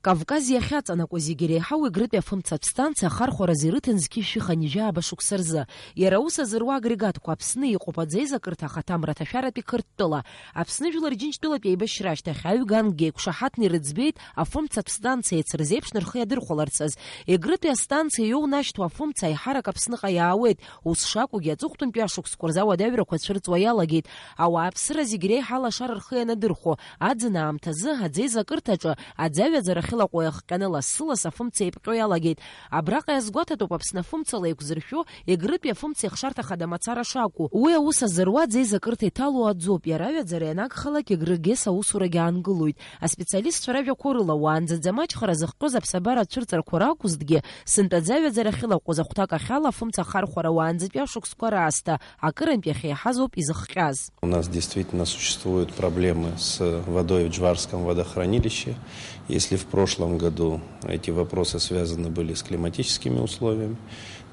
Кавказ иахьаҵанакуа зегьы иреиҳау Егрытәи афымцатә станциа ахархәаразы ирыҭан зқьы шәыхан ижәаба шықәса рзы. Иара ус азыруа агрегатқәа Аԥсны иҟоуп аӡеизакырҭа ахаҭамра аҭашәаратәи Қырҭтәыла. Аԥсны Жәлар Џьынџьтәылатәи еибашьра ашьҭахь аҩгангьы еиқәшаҳаҭны ирыӡбеит афымцатә станциа еицырзеиԥшны рхы иадырхәаларцаз. Егрытәи астанциа иоунашьҭуа афымца аиҳарак Аԥсныҟа иаауеит. Ус шакәугьы аҵыхәтәантәи ашықәсқәа рзы ауадаҩрақәа цәырҵуа иалагеит. Ауааԥсыра зегьы реиҳа алашара рхы ианадырхәо. Аӡын аамҭазы аӡеизакырҭаҿы аӡаҩаӡара хьылаҟәа иахҟьаны лассы-ласс афымца еиԥҟьо иалагеит. Абраҟа иазгәаҭатәуп Аԥсны афымцала еиқәзыршәо Егрытәи афымца ихшарҭа хада мацара шакәу. Уи аус азыруа аӡеизакырҭа иҭалоу аӡоуп. Иара аҩаӡара ианагхалак Егрыгес аусурагьы аангылоит. Аспециалистцәа ражәақәа рыла уаанӡа маҷхара зыхҟьоз аԥсабара ацәырҵрақәа ракәызҭгьы сынтәа аӡаҩаӡара ахьылаҟәыз ахәҭак ахьала афымца ахархәара уаанӡатәи ашықәсқәа раасҭа акырынтәи иахьеиҳазоуп изыхҟьаз. У нас действительно существуют проблемы с водой в Джварском водохранилище. Если в прошлом году эти вопросы связаны были с климатическими условиями,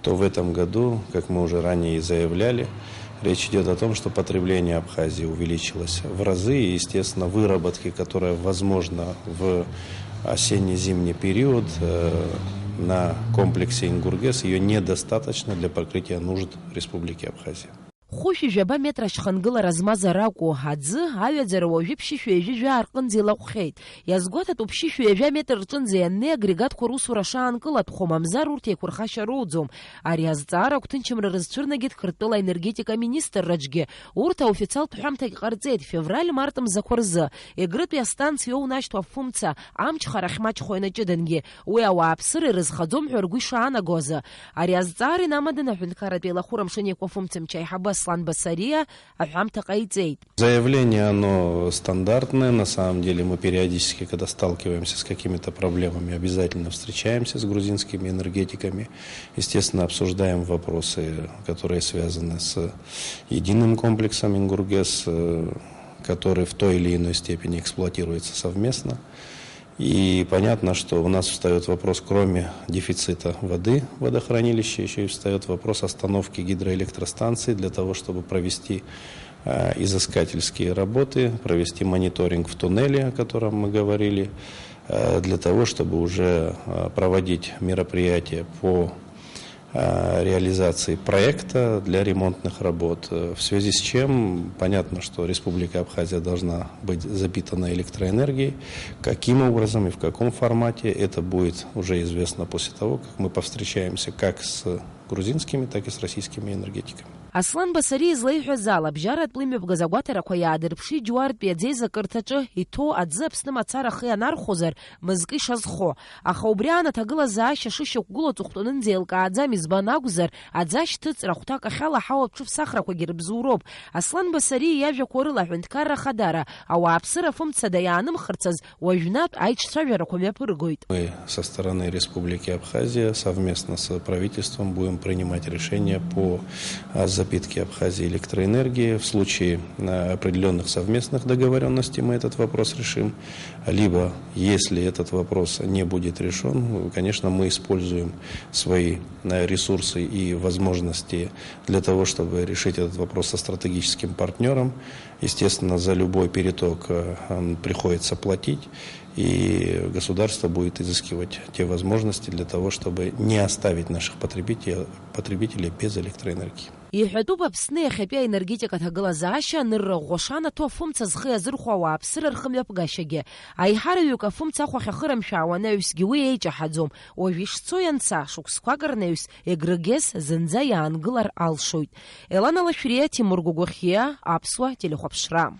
то в этом году, как мы уже ранее и заявляли, речь идет о том, что потребление Абхазии увеличилось в разы, и, естественно, выработки, которая возможна в осенне-зимний период на комплексе Ингургес, ее недостаточно для покрытия нужд Республики Абхазия. Хуши жаба метра шхангылара змазар акәу аӡы аҩаӡара уажәы ԥшьышәҩажәи арҟынӡа илаҟәхьеит. Иазгәаҭатәуп ԥшьышәҩажәи метр рҿынӡа ианнеи агрегатқәа русура шаанкылатәхо, мамзар урҭ еиқәырхашьа роуӡом. Ари азҵаара гәҭынчымра рызцәырнагеит Қырҭтәыла аенергетика министрраҿгьы. Урҭ аофициалтә ҳәамҭагь ҟарҵеит февраль-март мзақәа рзы. Егрытәи астанциа иоунашьҭуа афымца амчхара ахьмаҷхо ианаҷыдангьы. Уи ауааԥсыра ирызхаӡом ҳәа ргәы ишаанаго азы. Ари азҵаара инамаданы аҳәынҭқарратәи еилахәырамшын еиқәа афымцамч аиҳабы Аслан Басария аҳәамҭа ҟаиҵеит. Заявление, оно стандартное. На самом деле мы периодически, когда сталкиваемся с какими-то проблемами, обязательно встречаемся с грузинскими энергетиками. Естественно, обсуждаем вопросы, которые связаны с единым комплексом Ингургес, который в той или иной степени эксплуатируется совместно. И понятно, что у нас встает вопрос, кроме дефицита воды в водохранилище, еще и встает вопрос остановки гидроэлектростанций для того, чтобы провести изыскательские работы, провести мониторинг в туннеле, о котором мы говорили, для того, чтобы уже проводить мероприятия по реализации проекта для ремонтных работ, в связи с чем понятно, что Республика Абхазия должна быть запитана электроэнергией. Каким образом и в каком формате, это будет уже известно после того, как мы повстречаемся как с грузинскими, так и с российскими энергетиками. Аслан Басари излеиҳәаз ала бжьаратә лымҩаԥгаз агәаҭарақәа иаадырԥшит Џьуартәи аӡеизакырҭаҿы иҭоу аӡы Аԥсны мацара ахы ианархәозар мызкы ишазхо. Аха убри аан аҭагылазаашьа шышьақәгылоу аҵыхәтәанынӡа еилкааӡам избан акәзар, аӡы ашьҭыҵра хәҭак ахьалаҳау аԥҽыԥсахрақәагьы рыбзоуроуп. Аслан Басари иажәақәа рыла аҳәынҭқарра хадара ауааԥсыра фымцада иаанымхырцаз уажәнатә аиҿцәажәарақәа мҩаԥыргоит. Мы со стороны Республики Абхазия совместно с правительством будем принимать решения по запитки Абхазии электроэнергии. В случае определенных совместных договоренностей мы этот вопрос решим. Либо, если этот вопрос не будет решен, конечно, мы используем свои ресурсы и возможности для того, чтобы решить этот вопрос со стратегическим партнером. Естественно, за любой переток приходится платить, и государство будет изыскивать те возможности для того, чтобы не оставить наших потребителей без электроэнергии. Иҳәатәуп Аԥсны иахьатәи аенергетика аҭагылазаашьа анырраӷәӷәашанаҭо афымца зхы иазырхәо ауааԥсыра рхы мҩаԥгашьагьы. Аиҳараҩык афымца ахәахь ахырамшәаауа анаҩсгьы уи еиҷаҳаӡом. Уажә ишцо ианца шықәсқәак рнаҩс Егрыгес зынӡа иаангылар алшоит. Елана Лашәриа, Тимур Гәыгәхиа, Аԥсуа телехәаԥшра.